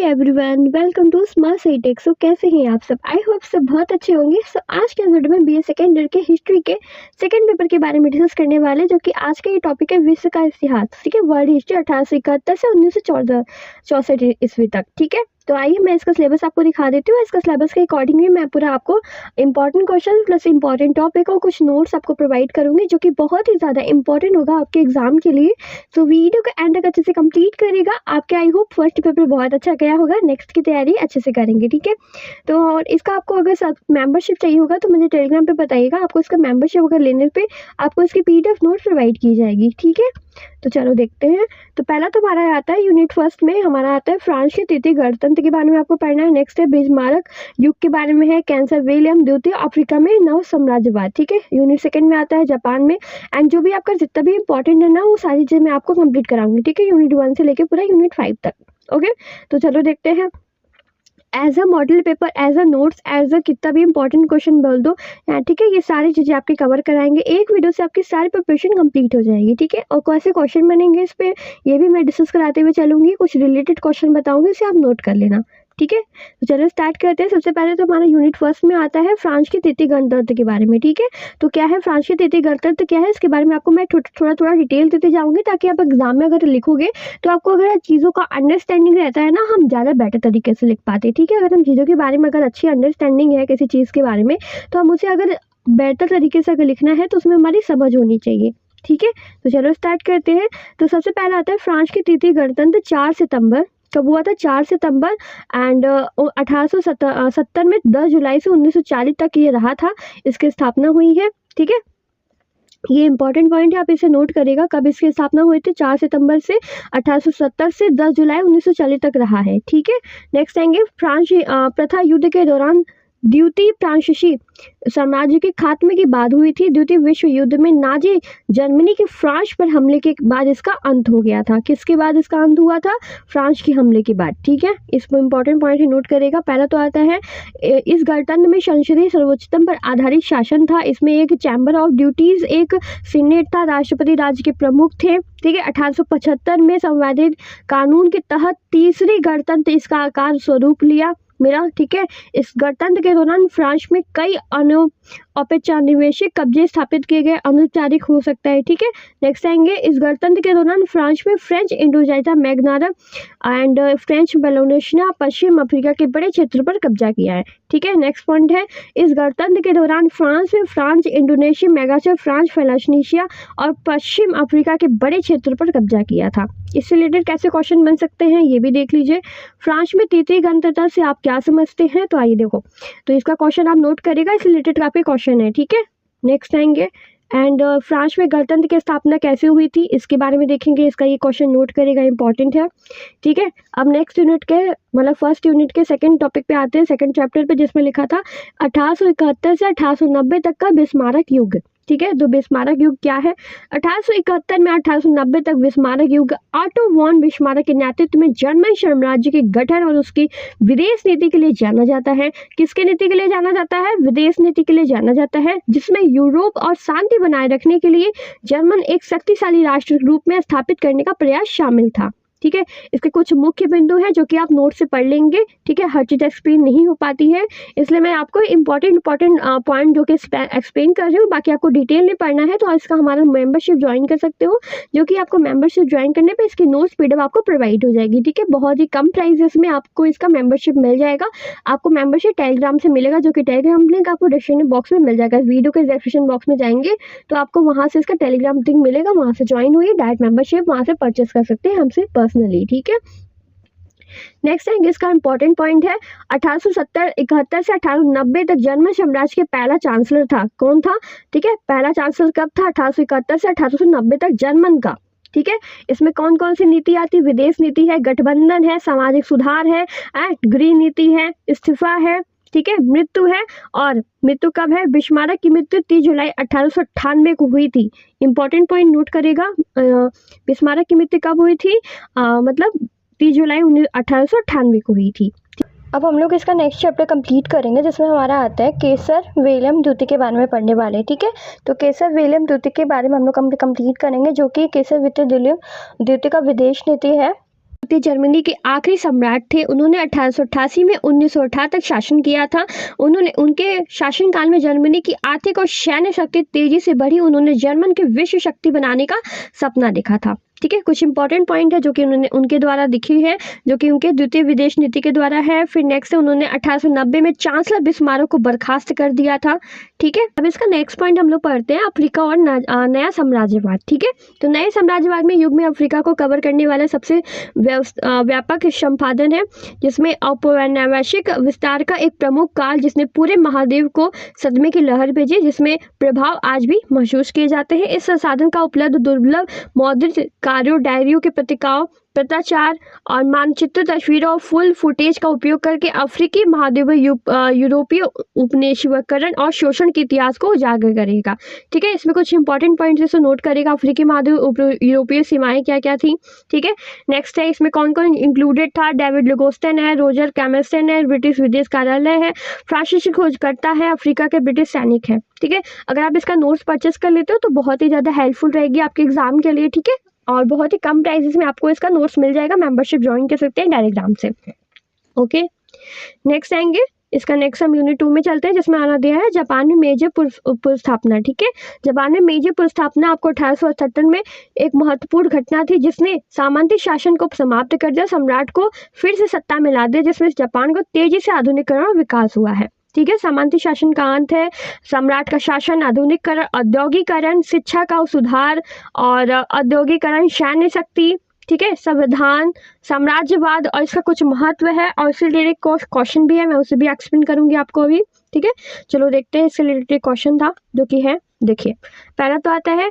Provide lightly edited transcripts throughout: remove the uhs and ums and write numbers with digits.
Everyone, welcome to smart city tech. So कैसे हैं आप सब? आई होप सब बहुत अच्छे होंगे। सो आज के वीडियो में बीए सेकेंड ईयर के हिस्ट्री के सेकंड पेपर के बारे में डिस्कस करने वाले, जो कि आज का ये टॉपिक है विश्व का इतिहास। ठीक है, वर्ल्ड हिस्ट्री 1871 से 1964 ईस्वी तक। ठीक है, तो आइए मैं इसका सिलेबस आपको दिखा देती हूँ। इसका सिलेबस के अकॉर्डिंगली मैं पूरा आपको important question plus important topic और कुछ नोट्स आपको प्रोवाइड करूंगी, जो कि बहुत ही ज़्यादा इंपॉर्टेंट होगा आपके एग्जाम के लिए। तो वीडियो को एंड तक अच्छे से कंप्लीट करेगा। आपके आई होप फर्स्ट पेपर बहुत अच्छा गया होगा, नेक्स्ट की तैयारी अच्छे से करेंगे। ठीक है, तो और इसका आपको अगर सब मेंबरशिप चाहिए होगा तो मुझे टेलीग्राम पे बताइएगा। आपको इसका मेंबरशिप अगर लेने पे आपको इसकी PDF नोट प्रोवाइड की जाएगी। ठीक है, तो चलो देखते हैं। तो पहला तो हमारा आता है यूनिट फर्स्ट में हमारा आता है फ्रांस के तृतीय गणतंत्र के बारे में आपको पढ़ना है। नेक्स्ट है बिस्मार्क युग के बारे में है। कैंसर विलियम द्वितीय अफ्रीका में नव साम्राज्यवाद। ठीक है, यूनिट सेकंड में आता है जापान में। एंड जो भी आपका जितना भी इंपॉर्टेंट है ना, वो सारी चीज़ें मैं आपको कंप्लीट कराऊंगी। ठीक है, यूनिट 1 से लेकर पूरा यूनिट 5 तक। ओके, तो चलो देखते हैं। As a model paper, as a notes, as a कितना भी इंपॉर्टेंट क्वेश्चन बोल दो। ठीक है, ये सारी चीज़ें आपके कवर कराएंगे। एक वीडियो से आपकी सारी प्रिपरेशन कंप्लीट हो जाएगी। ठीक है, और कैसे क्वेश्चन बनेंगे इस पे ये भी मैं डिस्कस कराते हुए चलूंगी। कुछ रिलेटेड क्वेश्चन बताऊंगी, इसे आप नोट कर लेना। ठीक है, तो चलो स्टार्ट करते हैं। सबसे पहले तो हमारा यूनिट फर्स्ट में आता है फ्रांस के तृतीय गणतंत्र के बारे में। ठीक है, तो क्या है फ्रांस के तृतीय गणतंत्र, क्या है इसके बारे में आपको मैं थोड़ा डिटेल देते जाऊंगी, ताकि आप एग्जाम में अगर लिखोगे तो आपको अगर चीज़ों का अंडरस्टैंडिंग रहता है ना, हम ज़्यादा बेटर तरीके से लिख पाते हैं। ठीक है, अगर हम चीज़ों के बारे में अगर अच्छी अंडरस्टैंडिंग है किसी चीज़ के बारे में, तो हम उसे अगर बेहतर तरीके से अगर लिखना है तो उसमें हमारी समझ होनी चाहिए। ठीक है, तो चलो स्टार्ट करते हैं। तो सबसे पहला आता है फ्रांस के तृतीय गणतंत्र 4 सितंबर कब हुआ था? 4 सितंबर एंड 1870 में 10 जुलाई से 1940 तक ये रहा था, इसकी स्थापना हुई है। ठीक है, ये इंपॉर्टेंट पॉइंट है, आप इसे नोट करेगा। कब इसकी स्थापना हुई थी? 4 सितंबर से 1870 से 10 जुलाई 1940 तक रहा है। ठीक है, नेक्स्ट आएंगे फ्रांस प्रथा युद्ध के दौरान द्वितीय फ्रांसीसी साम्राज्य के खात्मे की बात हुई थी। द्वितीय विश्व युद्ध में नाजी जर्मनी के फ्रांस पर हमले के बाद इसका अंत हो गया था। किसके बाद इसका अंत हुआ था? फ्रांस के हमले के बाद। ठीक है, इसमें इंपॉर्टेंट पॉइंट ही नोट करेगा। पहला तो आता है इस गणतंत्र में संसदीय सर्वोच्चतम पर आधारित शासन था। इसमें एक चैम्बर ऑफ ड्यूटीज, एक सीनेट था, राष्ट्रपति राज्य के प्रमुख थे। ठीक है, 1875 में संवैधानिक कानून के तहत तीसरी गणतंत्र इसका आकार स्वरूप लिया मेरा। ठीक है, इस गणतंत्र के दौरान फ्रांस में कई औपनिवेशिक कब्जे स्थापित किए गए, अनौपचारिक हो सकता है। ठीक है, नेक्स्ट आएंगे। इस गणतंत्र के दौरान फ्रांस में फ्रेंच इंडोचाइना मैग्नारा एंड फ्रेंच मेलानेशिया पश्चिम अफ्रीका के बड़े क्षेत्र पर कब्जा किया है। ठीक है, नेक्स्ट पॉइंट है इस गणतंत्र के दौरान फ्रांस में फ्रांस इंडोनेशिया मैगाचा फ्रांस फेलाशनीशिया और पश्चिम अफ्रीका के बड़े क्षेत्र पर कब्जा किया था। इससे रिलेटेड कैसे क्वेश्चन बन सकते हैं ये भी देख लीजिए। फ्रांस में तृतीय गणतंत्र से आप क्या समझते हैं? तो आइए देखो, तो इसका क्वेश्चन आप नोट करेगा, इस रिलेटेड काफी क्वेश्चन है। ठीक है, नेक्स्ट आएंगे। एंड फ्रांस में गणतंत्र की स्थापना कैसे हुई थी, इसके बारे में देखेंगे। इसका ये क्वेश्चन नोट करेगा, इंपॉर्टेंट है। ठीक है, अब नेक्स्ट यूनिट के मतलब फर्स्ट यूनिट के सेकंड टॉपिक पे आते हैं, सेकंड चैप्टर पे, जिसमें लिखा था 1871 से 1890 तक का बिस्मारक युग। ठीक है, तो बिस्मारक युग क्या है? 1871 में 1890 तक बिस्मारक युग ऑटो वॉन बिस्मारक के नेतृत्व में जर्मन साम्राज्य के गठन और उसकी विदेश नीति के लिए जाना जाता है। किसके नीति के लिए जाना जाता है? विदेश नीति के लिए जाना जाता है, जिसमें यूरोप और शांति बनाए रखने के लिए जर्मन एक शक्तिशाली राष्ट्र के रूप में स्थापित करने का प्रयास शामिल था। ठीक है, इसके कुछ मुख्य बिंदु हैं जो कि आप नोट से पढ़ लेंगे। ठीक है, हर चीज़ एक्सप्लेन नहीं हो पाती है, इसलिए मैं आपको इंपॉर्टेंट पॉइंट जो कि एक्सप्लेन कर रही हूँ, बाकी आपको डिटेल में पढ़ना है तो इसका हमारा मेंबरशिप ज्वाइन कर सकते हो, जो कि आपको मेंबरशिप ज्वाइन करने पे इसकी नोट्स PDF आपको प्रोवाइड हो जाएगी। ठीक है, बहुत ही कम प्राइसेस में आपको इसका मेंबरशिप मिल जाएगा। आपको मेंबरशिप टेलीग्राम से मिलेगा, जो कि टेलीग्राम लिंक आपको डिस्क्रिप्शन बॉक्स में मिल जाएगा। वीडियो के डिस्क्रिप्शन बॉक्स में जाएंगे तो आपको वहाँ से इसका टेलीग्राम लिंक मिलेगा, वहाँ से ज्वाइन हुई डायरेक्ट मेंबरशिप वहाँ से परचेस कर सकते हैं हमसे पर्सनली। ठीक है, नेक्स्ट है इसका इंपॉर्टेंट पॉइंट है 1871 से 1890 तक जर्मन साम्राज्य के पहला चांसलर था। कौन था? ठीक है, पहला चांसलर कब था? 1871 से 1890 तक जर्मन का। ठीक है, इसमें कौन कौन सी नीति आती? विदेश नीति है, गठबंधन है, सामाजिक सुधार है, ग्रीन नीति है, इस्तीफा है। ठीक है, मृत्यु है, और मृत्यु कब है? बिस्मारक की मृत्यु 30 जुलाई 1898 को हुई थी। इंपॉर्टेंट पॉइंट नोट करेगा, बिस्मारक की मृत्यु कब हुई थी? मतलब 30 जुलाई 1898 को हुई थी। अब हम लोग इसका नेक्स्ट चैप्टर कंप्लीट करेंगे, जिसमें हमारा आता है केसर विलियम द्वितीय के बारे में पढ़ने वाले। ठीक है, तो केसर विलियम द्वितीय के बारे में हम लोग कंप्लीट करेंगे, जो कि केसर विलियम द्वितीय का विदेश नीति है। जर्मनी के आखिरी सम्राट थे। उन्होंने 1888 में 1908 तक शासन किया था। उन्होंने उनके शासनकाल में जर्मनी की आर्थिक और सैन्य शक्ति तेजी से बढ़ी। उन्होंने जर्मन के विश्व शक्ति बनाने का सपना देखा था। ठीक है, कुछ इंपॉर्टेंट पॉइंट है जो कि उन्होंने उनके द्वारा दिखी है, जो कि उनके द्वितीय विदेश नीति के द्वारा है। फिर नेक्स्ट है, उन्होंने 1890 में चांसलर बिस्मार्क को बर्खास्त कर दिया था। ठीक है, अब इसका नेक्स्ट पॉइंट हम लोग पढ़ते हैं, अफ्रीका और नया साम्राज्यवाद। ठीक है, तो नए साम्राज्यवाद में युग में अफ्रीका को कवर करने वाला सबसे व्यापक संपादन है, जिसमें औपनिवेशिक विस्तार का एक प्रमुख काल जिसने पूरे महाद्वीप को सदमे की लहर भेजी, जिसमें प्रभाव आज भी महसूस किए जाते हैं। इस संसाधन का उपलब्ध दुर्लभ मौद्रिक कार्यों, डायरियों के पत्रिकाओं, पत्राचार और मानचित्र, तस्वीरों और फुल फुटेज का उपयोग करके अफ्रीकी महाद्वीप यूरोपीय उपनिवेशीकरण और शोषण के इतिहास को उजागर करेगा। ठीक है, इसमें कुछ इंपॉर्टेंट पॉइंट्स जैसे नोट करेगा। अफ्रीकी महाद्वीप यूरोपीय सीमाएं क्या क्या थी। ठीक है, नेक्स्ट है, इसमें कौन कौन इंक्लूडेड था। डेविड लिगोस्टन है, रोजर कैमस्टन है, ब्रिटिश विदेश कार्यालय है, फ्रांसीसी खोजकर्ता है, अफ्रीका के ब्रिटिश सैनिक है। ठीक है, अगर आप इसका नोट्स परचेस कर लेते हो तो बहुत ही ज़्यादा हेल्पफुल रहेगी आपके एग्जाम के लिए। ठीक है, और बहुत ही कम प्राइसेस में आपको इसका नोट्स मिल जाएगा। मेंबरशिप ज्वाइन कर सकते हैं टेलीग्राम से। ओके, नेक्स्ट आएंगे, इसका नेक्स्ट हम यूनिट 2 में चलते हैं, जिसमें आना दिया है जापान में मेजर पुनर्स्थापना। ठीक है, जापान में मेजर पुनर्स्थापना आपको 1878 में एक महत्वपूर्ण घटना थी, जिसने सामंती शासन को समाप्त कर दिया, सम्राट को फिर से सत्ता में ला दिया, जिसमें जापान को तेजी से आधुनिकीकरण और विकास हुआ है। ठीक है, सामंती शासन का अंत है, सम्राट का शासन, आधुनिकीकरण, औद्योगिकरण, शिक्षा का सुधार और औद्योगिकरण, सैन्य शक्ति, ठीक है, संविधान, साम्राज्यवाद और इसका कुछ महत्व है और इससे रिलेटेड क्वेश्चन भी है, मैं उसे भी एक्सप्लेन करूंगी आपको अभी। ठीक है, चलो देखते हैं इससे रिलेटेड क्वेश्चन था जो कि है, देखिए पहला तो आता है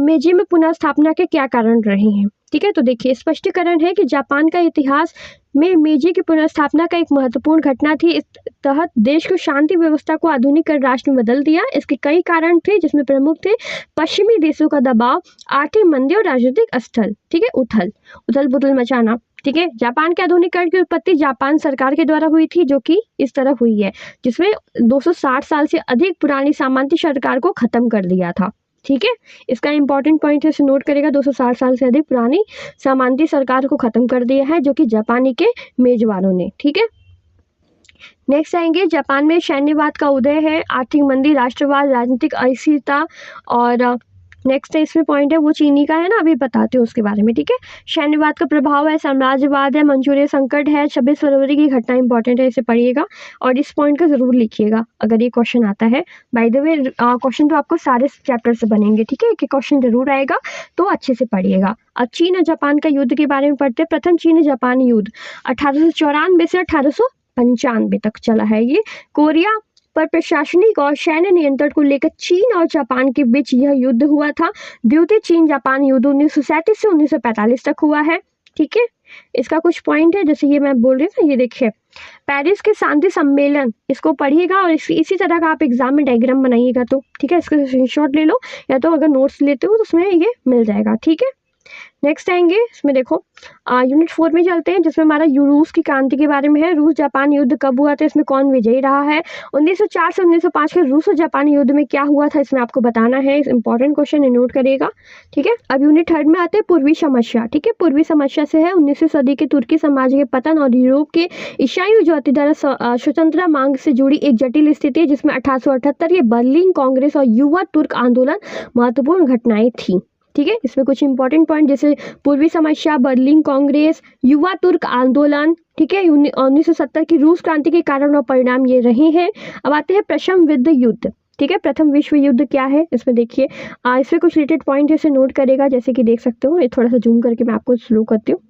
मेजी में पुनर्स्थापना के क्या कारण रहे हैं। ठीक है, तो देखिए स्पष्टीकरण है कि जापान का इतिहास में मेजी की पुनर्स्थापना का एक महत्वपूर्ण घटना थी। इस तहत देश को शांति व्यवस्था को आधुनिक राष्ट्र में बदल दिया। इसके कई कारण थे, जिसमें प्रमुख थे पश्चिमी देशों का दबाव, आर्थिक मंदी और राजनीतिक अस्थल, ठीक है, उथल पुथल मचाना। ठीक है, जापान के आधुनिकीकरण की उत्पत्ति जापान सरकार के द्वारा हुई थी, जो कि इस तरह हुई है, जिसमें 260 साल से अधिक पुरानी सामंती सरकार को खत्म कर दिया था। ठीक है, इसका इंपॉर्टेंट पॉइंट है, इसे नोट करेगा, 260 साल से अधिक पुरानी सामंती सरकार को खत्म कर दिया है, जो कि जापानी के मेजबानों ने। ठीक है, नेक्स्ट आएंगे, जापान में सैन्यवाद का उदय है, आर्थिक मंदी, राष्ट्रवाद, राजनीतिक अस्थिरता और नेक्स्ट है इसमें पॉइंट है वो चीनी का है ना, अभी बताते हो उसके बारे में। ठीक है, सैन्यवाद का प्रभाव है, साम्राज्यवाद है, मंचूरियन संकट है, 26 फरवरी की घटना इंपॉर्टेंट है, इसे पढ़िएगा और इस पॉइंट को जरूर लिखिएगा अगर ये क्वेश्चन आता है। बाय द वे क्वेश्चन तो आपको सारे चैप्टर से बनेंगे। ठीक है, एक क्वेश्चन जरूर आएगा, तो अच्छे से पढ़िएगा। अब चीन और जापान का युद्ध के बारे में पढ़ते हैं। प्रथम चीन जापान युद्ध 1894 से 1895 तक चला है। ये कोरिया पर प्रशासनिक और सैन्य नियंत्रण को लेकर चीन और जापान के बीच यह युद्ध हुआ था। द्वितीय चीन जापान युद्ध 1937 से 1945 तक हुआ है। ठीक है, इसका कुछ पॉइंट है, जैसे ये मैं बोल रही हूँ, ये देखिए पेरिस के शांति सम्मेलन, इसको पढ़िएगा और इसी तरह का आप एग्जाम में डायग्राम बनाइएगा। तो ठीक है, इसका स्क्रीनशॉट ले लो, या तो अगर नोट्स लेते हो तो उसमें ये मिल जाएगा। ठीक है, नेक्स्ट आएंगे, इसमें देखो यूनिट 4 में चलते हैं, जिसमें हमारा रूस की क्रांति के बारे में है। रूस जापान युद्ध कब हुआ था, इसमें कौन विजयी रहा है। 1904 से 1905 के रूस और जापान युद्ध में क्या हुआ था, इसमें आपको बताना है। इंपॉर्टेंट क्वेश्चन है, नोट करिएगा। ठीक है, अब यूनिट 3 में आते हैं पूर्वी समस्या। ठीक है, पूर्वी समस्या से है 19वीं सदी के तुर्की समाज के पतन और यूरोप के ईसाई ज्योति द्वारा स्वतंत्रता मांग से जुड़ी एक जटिल स्थिति है, जिसमें 1878 के बर्लिन कांग्रेस और युवा तुर्क आंदोलन महत्वपूर्ण घटनाएं थी। ठीक है, इसमें कुछ इंपॉर्टेंट पॉइंट जैसे पूर्वी समस्या, बर्लिन कांग्रेस, युवा तुर्क आंदोलन। ठीक है, 1970 की रूस क्रांति के कारण और परिणाम ये रहे हैं। अब आते हैं प्रथम विश्व युद्ध। ठीक है, प्रथम विश्व युद्ध क्या है, इसमें देखिए इसमें कुछ रिलेटेड पॉइंट जैसे नोट करेगा, जैसे कि देख सकते हो, ये थोड़ा सा जूम करके मैं आपको स्लो करती हूँ।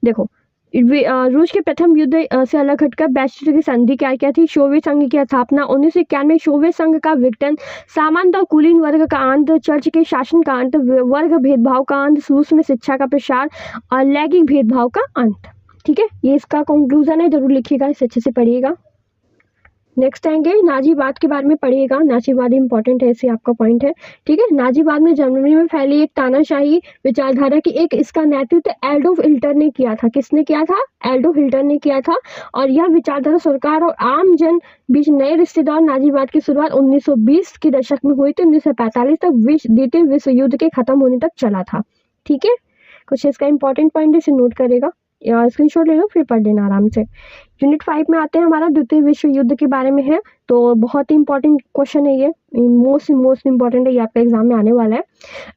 देखो रूस के प्रथम युद्ध से अलग हटकर बैस्टिल की संधि क्या क्या थी। सोवियत संघ की स्थापना 1991, सोवियत संघ का विघटन, सामंत और कुलीन वर्ग का अंत, चर्च के शासन का अंत, वर्ग भेदभाव का अंत, रूस में शिक्षा का प्रसार और लैंगिक भेदभाव का अंत। ठीक है, ये इसका कंक्लूजन है, जरूर लिखिएगा, इसे अच्छे से पढ़िएगा। नेक्स्ट आएंगे, नाजीवाद के बारे में पढ़िएगा। नाजीवाद इंपॉर्टेंट है, इसे आपका पॉइंट है। ठीक है, नाजीवाद में जर्मनी में फैली एक तानाशाही विचारधारा की इसका नेतृत्व एडोल्फ हिटलर ने किया था। किसने किया था? एडोल्फ हिटलर ने किया था। और यह विचारधारा सरकार और आम जन बीच नए रिश्तेदार नाजीवाद की शुरुआत 1920 के दशक में हुई थी। 1945 तक द्वितीय विश्व युद्ध के खत्म होने तक चला था। ठीक है, कुछ इसका इंपॉर्टेंट पॉइंट इसे नोट करेगा। स्क्रीनशॉट ले लो, फिर पढ़ लेना आराम से। यूनिट 5 में आते हैं, हमारा द्वितीय विश्व युद्ध के बारे में है। तो बहुत ही इंपॉर्टेंट क्वेश्चन है ये, मोस्ट इंपॉर्टेंट है, ये आपके एग्जाम में आने वाला है।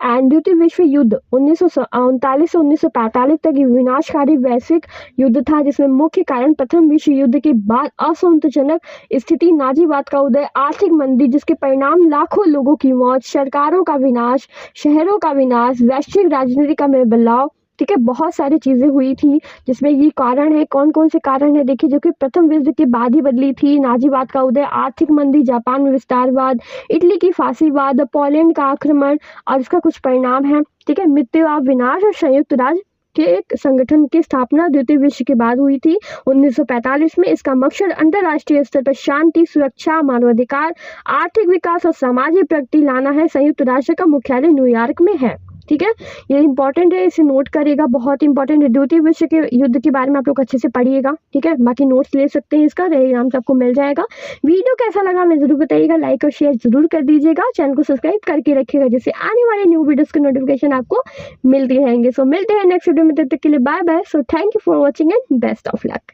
एंड द्वितीय विश्व युद्ध 1939 से 1945 तक ये विनाशकारी वैश्विक युद्ध था, जिसमें मुख्य कारण प्रथम विश्व युद्ध के बाद असंतोषजनक स्थिति, नाजीवाद का उदय, आर्थिक मंदी जिसके परिणाम लाखों लोगों की मौत, सरकारों का विनाश, शहरों का विनाश, वैश्विक राजनीति का बदलाव, ठीक है, बहुत सारी चीजें हुई थी जिसमें ये कारण है। कौन कौन से कारण है देखिए, जो कि प्रथम विश्व के बाद ही बदली थी। नाजीवाद का उदय, आर्थिक मंदी, जापान में विस्तारवाद, इटली की फांसीवाद, पोलैंड का आक्रमण और इसका कुछ परिणाम है, ठीक है। मृत्यु, विनाश और संयुक्त राज्य के एक संगठन की स्थापना द्वितीय विश्व के बाद हुई थी 1945 में। इसका मकसद अंतर्राष्ट्रीय स्तर पर शांति, सुरक्षा, मानवाधिकार, आर्थिक विकास और सामाजिक प्रगति लाना है। संयुक्त राष्ट्र का मुख्यालय न्यूयॉर्क में है, ठीक है। ये इंपॉर्टेंट है, इसे नोट करेगा, बहुत इंपॉर्टेंट है। द्वितीय विश्व के युद्ध के बारे में आप लोग अच्छे से पढ़िएगा, ठीक है। बाकी नोट्स ले सकते हैं, इसका एग्जाम से आपको मिल जाएगा। वीडियो कैसा लगा मैं जरूर बताइएगा, लाइक और शेयर जरूर कर दीजिएगा, चैनल को सब्सक्राइब करके रखिएगा, जिससे आने वाले न्यू वीडियोस के नोटिफिकेशन आपको मिलते रहेंगे। सो मिलते हैं नेक्स्ट वीडियो में, तब तक के लिए bye bye. So thank you for watching and best of luck.